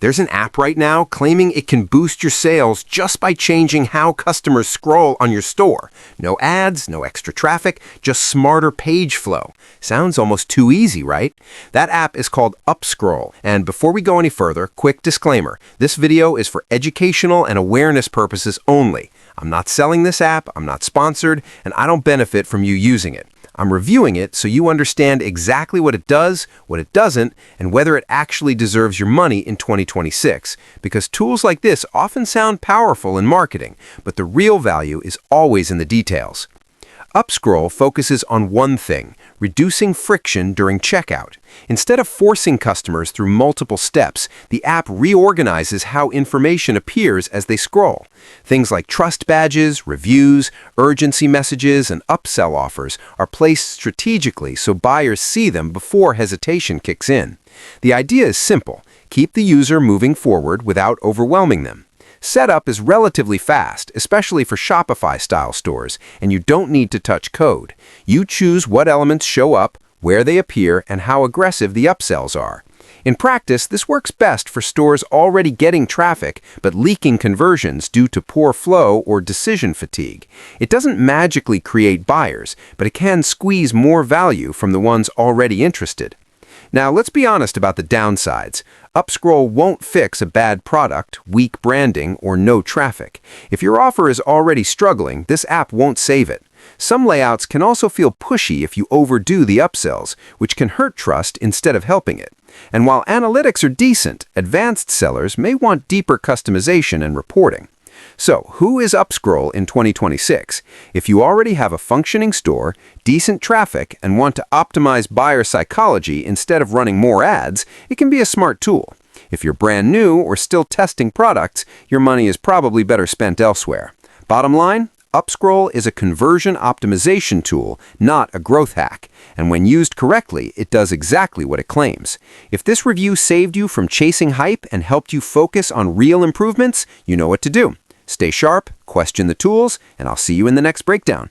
There's an app right now claiming it can boost your sales just by changing how customers scroll on your store. No ads, no extra traffic, just smarter page flow. Sounds almost too easy, right? That app is called Upscroll. And before we go any further, quick disclaimer. This video is for educational and awareness purposes only. I'm not selling this app, I'm not sponsored, and I don't benefit from you using it. I'm reviewing it so you understand exactly what it does, what it doesn't, and whether it actually deserves your money in 2026. Because tools like this often sound powerful in marketing, but the real value is always in the details. Upscroll focuses on one thing, reducing friction during checkout. Instead of forcing customers through multiple steps, the app reorganizes how information appears as they scroll. Things like trust badges, reviews, urgency messages, and upsell offers are placed strategically so buyers see them before hesitation kicks in. The idea is simple: keep the user moving forward without overwhelming them. Setup is relatively fast, especially for Shopify-style stores, and you don't need to touch code. You choose what elements show up, where they appear, and how aggressive the upsells are. In practice, this works best for stores already getting traffic but leaking conversions due to poor flow or decision fatigue. It doesn't magically create buyers, but it can squeeze more value from the ones already interested. Now, let's be honest about the downsides. Upscroll won't fix a bad product, weak branding, or no traffic. If your offer is already struggling, this app won't save it. Some layouts can also feel pushy if you overdo the upsells, which can hurt trust instead of helping it. And while analytics are decent, advanced sellers may want deeper customization and reporting. So, who is Upscroll in 2026? If you already have a functioning store, decent traffic, and want to optimize buyer psychology instead of running more ads, it can be a smart tool. If you're brand new or still testing products, your money is probably better spent elsewhere. Bottom line, Upscroll is a conversion optimization tool, not a growth hack. And when used correctly, it does exactly what it claims. If this review saved you from chasing hype and helped you focus on real improvements, you know what to do. Stay sharp, question the tools, and I'll see you in the next breakdown.